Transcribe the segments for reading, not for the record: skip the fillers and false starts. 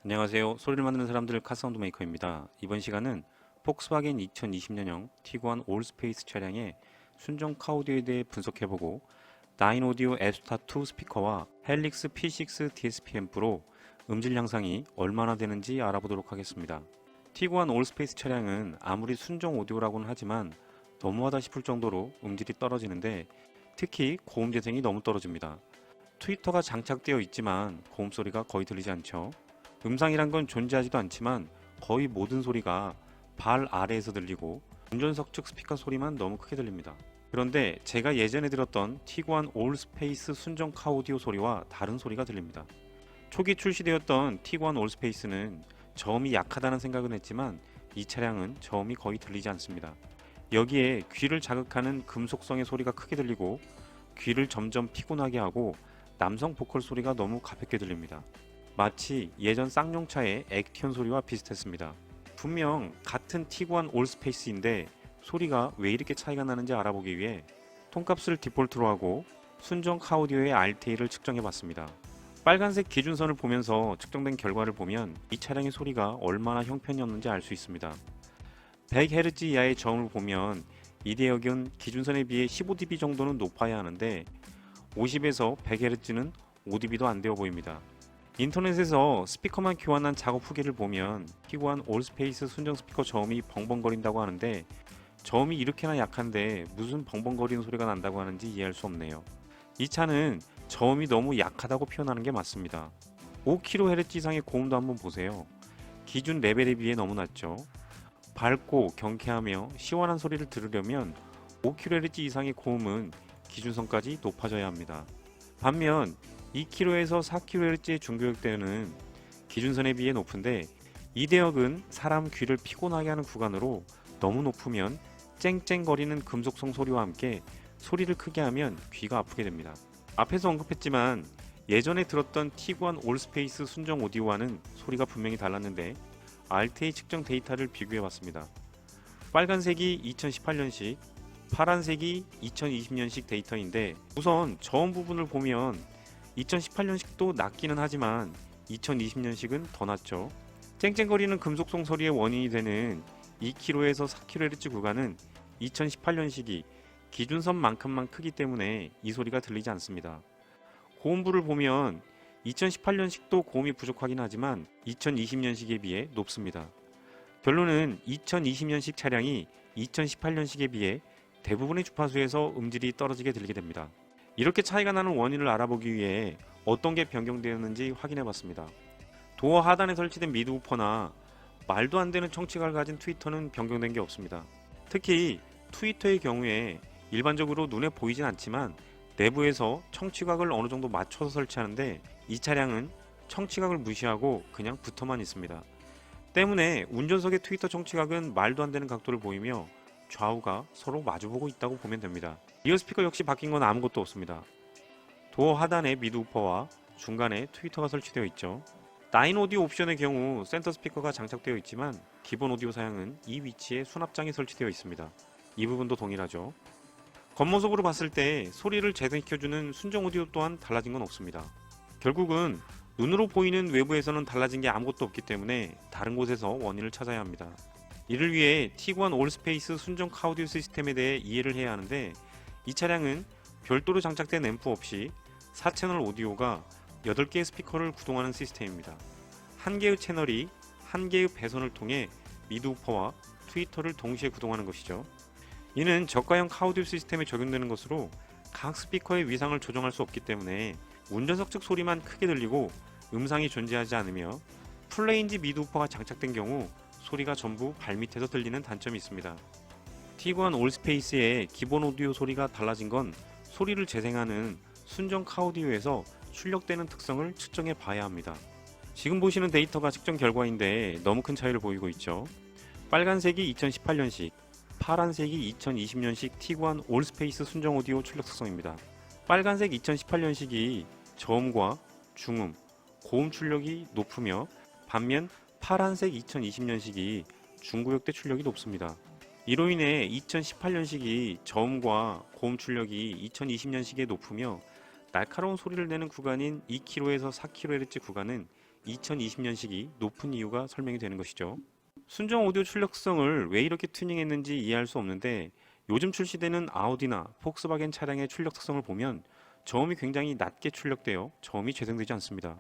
안녕하세요. 소리를 만드는 사람들 카사운드 메이커입니다. 이번 시간은 폭스바겐 2020년형 티구안 올스페이스 차량의 순정 카오디오에 대해 분석해보고 나인오디오 에스타2 스피커와 헬릭스 P6 DSP 앰프로 음질 향상이 얼마나 되는지 알아보도록 하겠습니다. 티구안 올스페이스 차량은 아무리 순정 오디오라고는 하지만 너무하다 싶을 정도로 음질이 떨어지는데 특히 고음 재생이 너무 떨어집니다. 트위터가 장착되어 있지만 고음 소리가 거의 들리지 않죠. 음상이란 건 존재하지도 않지만 거의 모든 소리가 발 아래에서 들리고 운전석 측 스피커 소리만 너무 크게 들립니다. 그런데 제가 예전에 들었던 티구안 올스페이스 순정 카오디오 소리와 다른 소리가 들립니다. 초기 출시되었던 티구안 올스페이스는 저음이 약하다는 생각은 했지만 이 차량은 저음이 거의 들리지 않습니다. 여기에 귀를 자극하는 금속성의 소리가 크게 들리고 귀를 점점 피곤하게 하고 남성 보컬 소리가 너무 가볍게 들립니다. 마치 예전 쌍용차의 액티온 소리와 비슷했습니다. 분명 같은 티구안 올스페이스인데 소리가 왜 이렇게 차이가 나는지 알아보기 위해 톤값을 디폴트로 하고 순정 카오디오의 RTA를 측정해 봤습니다. 빨간색 기준선을 보면서 측정된 결과를 보면 이 차량의 소리가 얼마나 형편이었는지 알 수 있습니다. 100Hz 이하의 저음을 보면 이 대역은 기준선에 비해 15dB 정도는 높아야 하는데 50에서 100Hz는 5dB도 안 되어 보입니다. 인터넷에서 스피커만 교환한 작업 후기를 보면 티구안 올스페이스 순정 스피커 저음이 벙벙거린다고 하는데 저음이 이렇게나 약한데 무슨 벙벙거리는 소리가 난다고 하는지 이해할 수 없네요. 이 차는 저음이 너무 약하다고 표현하는 게 맞습니다. 5kHz 이상의 고음도 한번 보세요. 기준 레벨에 비해 너무 낮죠. 밝고 경쾌하며 시원한 소리를 들으려면 5kHz 이상의 고음은 기준선까지 높아져야 합니다. 반면 2kHz에서 4kHz의 중교역대는 기준선에 비해 높은데 이 대역은 사람 귀를 피곤하게 하는 구간으로 너무 높으면 쨍쨍거리는 금속성 소리와 함께 소리를 크게 하면 귀가 아프게 됩니다. 앞에서 언급했지만 예전에 들었던 티구안 올스페이스 순정 오디오와는 소리가 분명히 달랐는데 RTA 측정 데이터를 비교해봤습니다. 빨간색이 2018년식, 파란색이 2020년식 데이터인데 우선 저음 부분을 보면 2018년식도 낮기는 하지만 2020년식은 더 낮죠. 쨍쨍거리는 금속성 소리의 원인이 되는 2kHz에서 4kHz 구간은 2018년식이 기준선만큼만 크기 때문에 이 소리가 들리지 않습니다. 고음부를 보면 2018년식도 고음이 부족하긴 하지만 2020년식에 비해 높습니다. 결론은 2020년식 차량이 2018년식에 비해 대부분의 주파수에서 음질이 떨어지게 들리게 됩니다. 이렇게 차이가 나는 원인을 알아보기 위해 어떤 게 변경되었는지 확인해 봤습니다. 도어 하단에 설치된 미드우퍼나 말도 안 되는 청취각을 가진 트위터는 변경된 게 없습니다. 특히 트위터의 경우에 일반적으로 눈에 보이진 않지만 내부에서 청취각을 어느 정도 맞춰서 설치하는데 이 차량은 청취각을 무시하고 그냥 붙어만 있습니다. 때문에 운전석의 트위터 청취각은 말도 안 되는 각도를 보이며 좌우가 서로 마주보고 있다고 보면 됩니다. 리어 스피커 역시 바뀐 건 아무것도 없습니다. 도어 하단에 미드우퍼와 중간에 트위터가 설치되어 있죠. 9오디오 옵션의 경우 센터 스피커가 장착되어 있지만 기본 오디오 사양은 이 위치에 수납장이 설치되어 있습니다. 이 부분도 동일하죠. 겉모습으로 봤을 때 소리를 재생시켜주는 순정 오디오 또한 달라진 건 없습니다. 결국은 눈으로 보이는 외부에서는 달라진 게 아무것도 없기 때문에 다른 곳에서 원인을 찾아야 합니다. 이를 위해 티구안 올스페이스 순정 카오디오 시스템에 대해 이해를 해야 하는데 이 차량은 별도로 장착된 앰프 없이 4채널 오디오가 8개의 스피커를 구동하는 시스템입니다. 한 개의 채널이 한 개의 배선을 통해 미드우퍼와 트위터를 동시에 구동하는 것이죠. 이는 저가형 카오디오 시스템에 적용되는 것으로 각 스피커의 위상을 조정할 수 없기 때문에 운전석 측 소리만 크게 들리고 음상이 존재하지 않으며 플레인지 미드우퍼가 장착된 경우 소리가 전부 발밑에서 들리는 단점이 있습니다. 티구안 올스페이스의 기본 오디오 소리가 달라진 건 소리를 재생하는 순정 카오디오에서 출력되는 특성을 측정해 봐야 합니다. 지금 보시는 데이터가 측정 결과인데 너무 큰 차이를 보이고 있죠. 빨간색이 2018년식, 파란색이 2020년식 티구안 올스페이스 순정 오디오 출력 특성입니다. 빨간색 2018년식이 저음과 중음, 고음 출력이 높으며 반면 파란색 2020년식이 중구역대 출력이 높습니다. 이로 인해 2018년식이 저음과 고음 출력이 2020년식에 높으며 날카로운 소리를 내는 구간인 2kHz에서 4kHz 구간은 2020년식이 높은 이유가 설명이 되는 것이죠. 순정 오디오 출력성을 왜 이렇게 튜닝했는지 이해할 수 없는데 요즘 출시되는 아우디나 폭스바겐 차량의 출력 특성을 보면 저음이 굉장히 낮게 출력되어 저음이 재생되지 않습니다.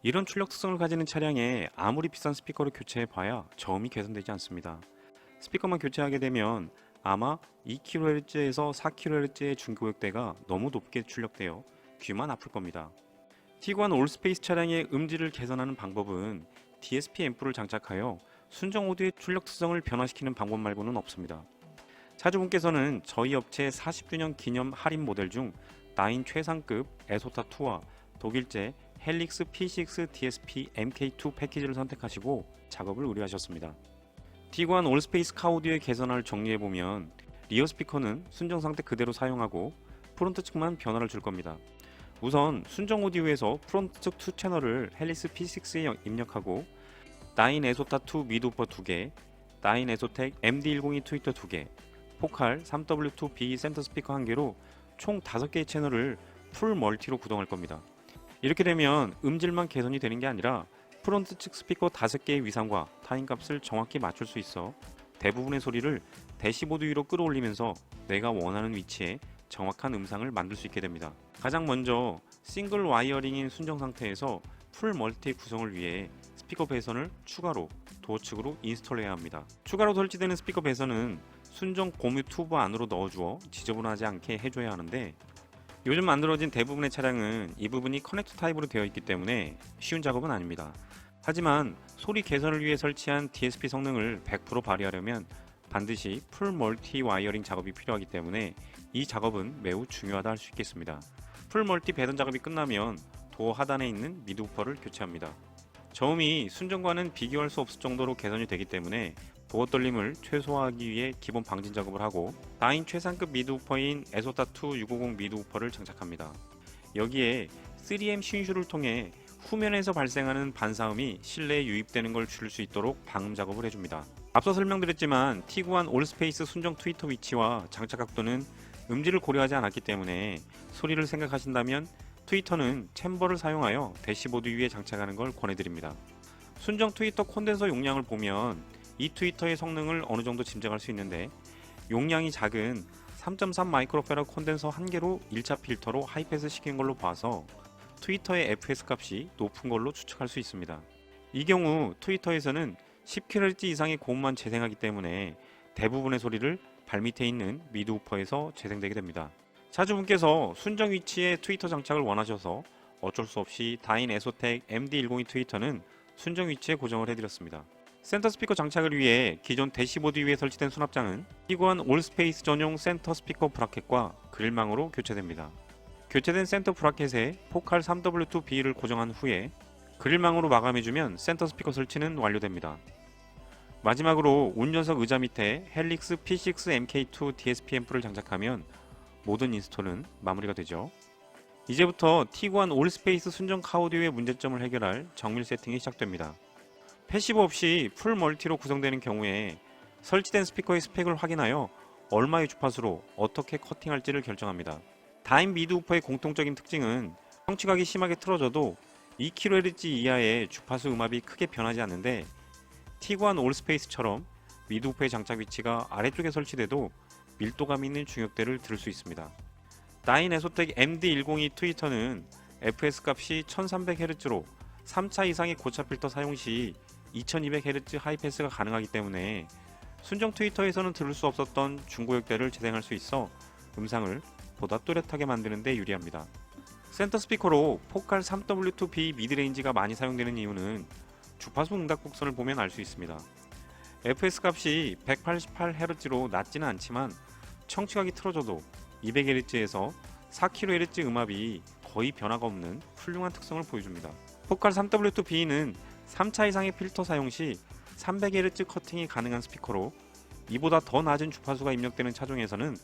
이런 출력 특성을 가지는 차량에 아무리 비싼 스피커를 교체해봐야 저음이 개선되지 않습니다. 스피커만 교체하게 되면 아마 2kHz에서 4kHz의 중고역대가 너무 높게 출력되어 귀만 아플 겁니다. 티구안 올스페이스 차량의 음질을 개선하는 방법은 DSP 앰프를 장착하여 순정 오디오의 출력 특성을 변화시키는 방법 말고는 없습니다. 차주분께서는 저희 업체 40주년 기념 할인 모델 중 9 최상급 에소타2와 독일제 헬릭스 P6 DSP MK2 패키지를 선택하시고 작업을 의뢰하셨습니다. 티구안 올스페이스 카오디오의 개선을 정리해보면 리어 스피커는 순정 상태 그대로 사용하고 프론트 측만 변화를 줄 겁니다. 우선 순정 오디오에서 프론트 측 2채널을 헬릭스 P6에 입력하고 9 에소타2 미드우퍼 2개, 9 에소텍 MD102 트위터 2개, 포칼 3W2B 센터 스피커 1개로 총 5개의 채널을 풀 멀티로 구동할 겁니다. 이렇게 되면 음질만 개선이 되는 게 아니라 프론트 측 스피커 5개의 위상과 타임값을 정확히 맞출 수 있어 대부분의 소리를 대시보드 위로 끌어올리면서 내가 원하는 위치에 정확한 음상을 만들 수 있게 됩니다. 가장 먼저 싱글 와이어링인 순정 상태에서 풀 멀티 구성을 위해 스피커 배선을 추가로 도어 측으로 인스톨해야 합니다. 추가로 설치되는 스피커 배선은 순정 고무 튜브 안으로 넣어주어 지저분하지 않게 해줘야 하는데 요즘 만들어진 대부분의 차량은 이 부분이 커넥터 타입으로 되어 있기 때문에 쉬운 작업은 아닙니다. 하지만 소리 개선을 위해 설치한 DSP 성능을 100% 발휘하려면 반드시 풀 멀티 와이어링 작업이 필요하기 때문에 이 작업은 매우 중요하다 할 수 있겠습니다. 풀 멀티 배선 작업이 끝나면 도어 하단에 있는 미드우퍼를 교체합니다. 저음이 순정과는 비교할 수 없을 정도로 개선이 되기 때문에 도어 떨림을 최소화하기 위해 기본 방진 작업을 하고 9 최상급 미드우퍼인 에소타2 650 미드우퍼를 장착합니다. 여기에 3M 쉰슈를 통해 후면에서 발생하는 반사음이 실내에 유입되는 걸 줄일 수 있도록 방음 작업을 해줍니다. 앞서 설명드렸지만 티구안 올스페이스 순정 트위터 위치와 장착 각도는 음질을 고려하지 않았기 때문에 소리를 생각하신다면 트위터는 챔버를 사용하여 대시보드 위에 장착하는 걸 권해드립니다. 순정 트위터 콘덴서 용량을 보면 이 트위터의 성능을 어느 정도 짐작할 수 있는데 용량이 작은 3.3 마이크로페라 콘덴서 1개로 1차 필터로 하이패스 시킨 걸로 봐서 트위터의 FS 값이 높은 걸로 추측할 수 있습니다. 이 경우 트위터에서는 10kHz 이상의 고음만 재생하기 때문에 대부분의 소리를 발밑에 있는 미드우퍼에서 재생되게 됩니다. 차주분께서 순정 위치에 트위터 장착을 원하셔서 어쩔 수 없이 다인 에소텍 MD102 트위터는 순정 위치에 고정을 해드렸습니다. 센터 스피커 장착을 위해 기존 대시보드 위에 설치된 수납장은 티구안 올스페이스 전용 센터 스피커 브라켓과 그릴망으로 교체됩니다. 교체된 센터 브라켓에 포칼 3W2B를 고정한 후에 그릴망으로 마감해주면 센터 스피커 설치는 완료됩니다. 마지막으로 운전석 의자 밑에 헬릭스 P6 MK2 DSP 앰프를 장착하면 모든 인스톨은 마무리가 되죠. 이제부터 티구안 올스페이스 순정 카오디오의 문제점을 해결할 정밀 세팅이 시작됩니다. 패시브 없이 풀 멀티로 구성되는 경우에 설치된 스피커의 스펙을 확인하여 얼마의 주파수로 어떻게 커팅할지를 결정합니다. 다인 미드우퍼의 공통적인 특징은 성취각이 심하게 틀어져도 2kHz 이하의 주파수 음압이 크게 변하지 않는데 티구안 올스페이스처럼 미드우퍼의 장착 위치가 아래쪽에 설치돼도 밀도감 있는 중역대를 들을 수 있습니다. 9 에소텍 MD102 트위터는 FS 값이 1300Hz로 3차 이상의 고차 필터 사용 시 2200Hz 하이패스가 가능하기 때문에 순정 트위터에서는 들을 수 없었던 중고역대를 재생할 수 있어 음상을 보다 또렷하게 만드는 데 유리합니다. 센터 스피커로 포칼 3W2B 미드레인지가 많이 사용되는 이유는 주파수 응답 곡선을 보면 알 수 있습니다. FS 값이 188Hz로 낮지는 않지만 청취각이 틀어져도 200Hz에서 4kHz 음압이 거의 변화가 없는 훌륭한 특성을 보여줍니다. 포칼 3W2B는 3차 이상의 필터 사용 시 300Hz 커팅이 가능한 스피커로 이보다 더 낮은 주파수가 입력되는 차종에서는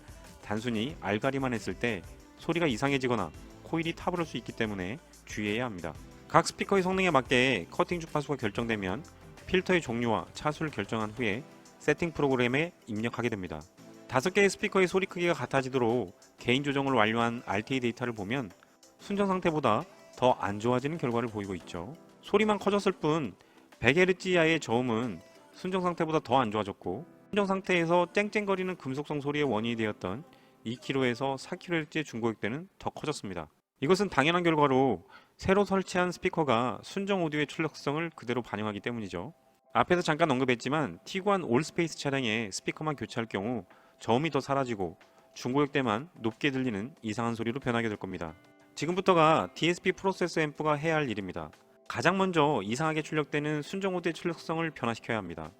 단순히 알가리만 했을 때 소리가 이상해지거나 코일이 타버릴 수 있기 때문에 주의해야 합니다. 각 스피커의 성능에 맞게 커팅 주파수가 결정되면 필터의 종류와 차수를 결정한 후에 세팅 프로그램에 입력하게 됩니다. 5개의 스피커의 소리 크기가 같아지도록 개인 조정을 완료한 RTA 데이터를 보면 순정 상태보다 더 안 좋아지는 결과를 보이고 있죠. 소리만 커졌을 뿐 100Hz 이하의 저음은 순정 상태보다 더 안 좋아졌고, 순정 상태에서 쨍쨍거리는 금속성 소리의 원인이 되었던 2kHz에서 4kHz의 중고역대는 더 커졌습니다. 이것은 당연한 결과로 새로 설치한 스피커가 순정 오디오의 출력성을 그대로 반영하기 때문이죠. 앞에서 잠깐 언급했지만 티구안 올스페이스 차량에 스피커만 교체할 경우 저음이 더 사라지고 중고역대만 높게 들리는 이상한 소리로 변하게 될 겁니다. 지금부터가 DSP 프로세서 앰프가 해야 할 일입니다. 가장 먼저 이상하게 출력되는 순정 오디오의 출력성을 변화시켜야 합니다.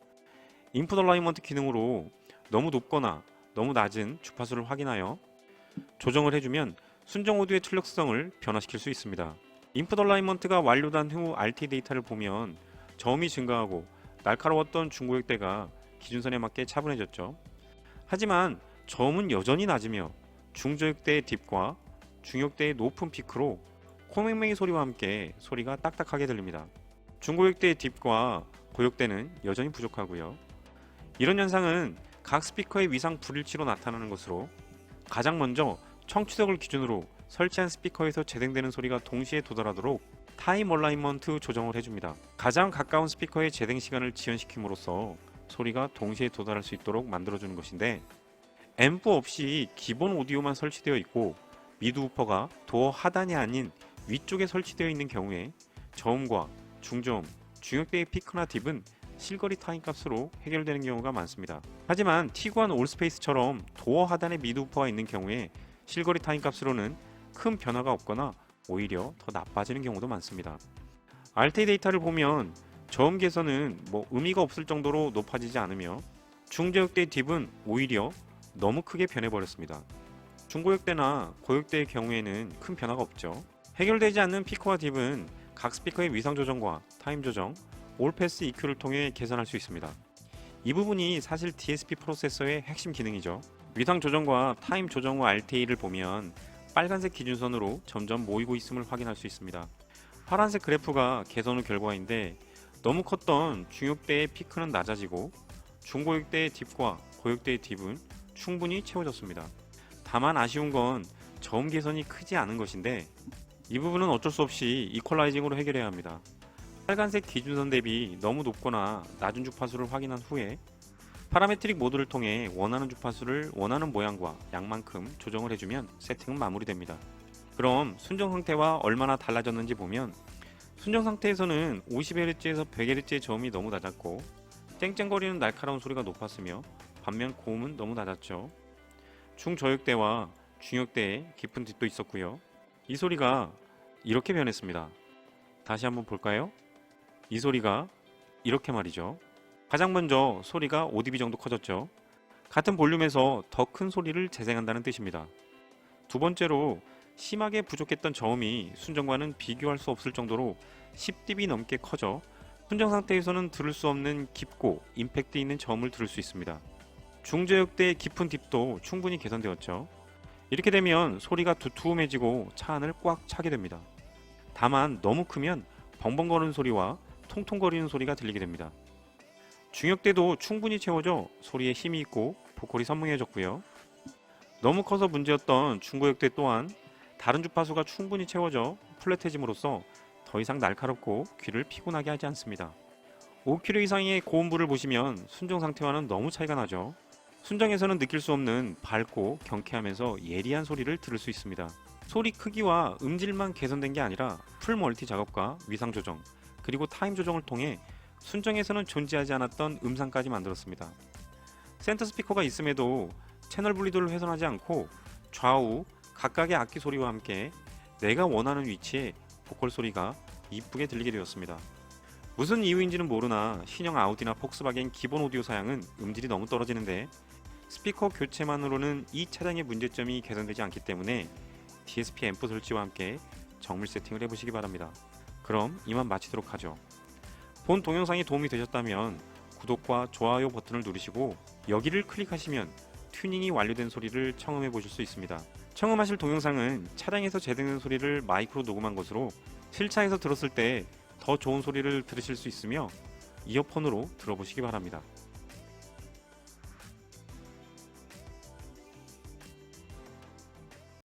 인풋 얼라이먼트 기능으로 너무 높거나 너무 낮은 주파수를 확인하여 조정을 해주면 순정 오디오의 출력성을 변화시킬 수 있습니다. 인풋 얼라이먼트가 완료된 후 RT 데이터를 보면 저음이 증가하고 날카로웠던 중고역대가 기준선에 맞게 차분해졌죠. 하지만 저음은 여전히 낮으며 중저역대의 딥과 중역대의 높은 피크로 코맹맹이 소리와 함께 소리가 딱딱하게 들립니다. 중고역대의 딥과 고역대는 여전히 부족하고요. 이런 현상은 각 스피커의 위상 불일치로 나타나는 것으로, 가장 먼저 청취덕을 기준으로 설치한 스피커에서 재생되는 소리가 동시에 도달하도록 타임 얼라이먼트 조정을 해줍니다. 가장 가까운 스피커의 재생 시간을 지연시킴으로써 소리가 동시에 도달할 수 있도록 만들어주는 것인데, 앰프 없이 기본 오디오만 설치되어 있고 미드 우퍼가 도어 하단이 아닌 위쪽에 설치되어 있는 경우에 저음과 중저음, 중역대의 피크나 딥은 실거리 타임 값으로 해결되는 경우가 많습니다. 하지만 티구안 올스페이스처럼 도어 하단에 미드 우퍼가 있는 경우에 실거리 타임 값으로는 큰 변화가 없거나 오히려 더 나빠지는 경우도 많습니다. RT 데이터를 보면 저음 개선은 의미가 없을 정도로 높아지지 않으며 중저역대 딥은 오히려 너무 크게 변해버렸습니다. 중고역대나 고역대의 경우에는 큰 변화가 없죠. 해결되지 않는 피크와 딥은 각 스피커의 위상 조정과 타임 조정, 올패스 EQ를 통해 개선할 수 있습니다. 이 부분이 사실 DSP 프로세서의 핵심 기능이죠. 위상 조정과 타임 조정 후 RTA를 보면 빨간색 기준선으로 점점 모이고 있음을 확인할 수 있습니다. 파란색 그래프가 개선 후 결과인데, 너무 컸던 중역대의 피크는 낮아지고 중고역대의 딥과 고역대의 딥은 충분히 채워졌습니다. 다만 아쉬운 건 저음 개선이 크지 않은 것인데, 이 부분은 어쩔 수 없이 이퀄라이징으로 해결해야 합니다. 빨간색 기준선 대비 너무 높거나 낮은 주파수를 확인한 후에 파라메트릭 모드를 통해 원하는 주파수를 원하는 모양과 양만큼 조정을 해주면 세팅은 마무리됩니다. 그럼 순정 상태와 얼마나 달라졌는지 보면, 순정 상태에서는 50Hz에서 100Hz의 저음이 너무 낮았고 쨍쨍거리는 날카로운 소리가 높았으며, 반면 고음은 너무 낮았죠. 중저역대와 중역대에 깊은 딥도 있었고요. 이 소리가 이렇게 변했습니다. 다시 한번 볼까요? 이 소리가 이렇게 말이죠. 가장 먼저 소리가 5dB 정도 커졌죠. 같은 볼륨에서 더 큰 소리를 재생한다는 뜻입니다. 두 번째로 심하게 부족했던 저음이 순정과는 비교할 수 없을 정도로 10dB 넘게 커져 순정 상태에서는 들을 수 없는 깊고 임팩트 있는 저음을 들을 수 있습니다. 중저역대의 깊은 딥도 충분히 개선되었죠. 이렇게 되면 소리가 두툼해지고 차 안을 꽉 차게 됩니다. 다만 너무 크면 벙벙거리는 소리와 통통거리는 소리가 들리게 됩니다. 중역대도 충분히 채워져 소리에 힘이 있고 보컬이 선명해졌고요. 너무 커서 문제였던 중고역대 또한 다른 주파수가 충분히 채워져 플랫해짐으로써 더 이상 날카롭고 귀를 피곤하게 하지 않습니다. 5kHz 이상의 고음부를 보시면 순정 상태와는 너무 차이가 나죠. 순정에서는 느낄 수 없는 밝고 경쾌하면서 예리한 소리를 들을 수 있습니다. 소리 크기와 음질만 개선된 게 아니라 풀 멀티 작업과 위상 조정, 그리고 타임 조정을 통해 순정에서는 존재하지 않았던 음상까지 만들었습니다. 센터 스피커가 있음에도 채널 분리도를 훼손하지 않고 좌우 각각의 악기 소리와 함께 내가 원하는 위치에 보컬 소리가 이쁘게 들리게 되었습니다. 무슨 이유인지는 모르나 신형 아우디나 폭스바겐 기본 오디오 사양은 음질이 너무 떨어지는데, 스피커 교체만으로는 이 차량의 문제점이 개선되지 않기 때문에 DSP 앰프 설치와 함께 정밀 세팅을 해보시기 바랍니다. 그럼 이만 마치도록 하죠. 본 동영상이 도움이 되셨다면 구독과 좋아요 버튼을 누르시고 여기를 클릭하시면 튜닝이 완료된 소리를 청음해 보실 수 있습니다. 청음하실 동영상은 차량에서 재생된 소리를 마이크로 녹음한 것으로 실차에서 들었을 때 더 좋은 소리를 들으실 수 있으며 이어폰으로 들어보시기 바랍니다.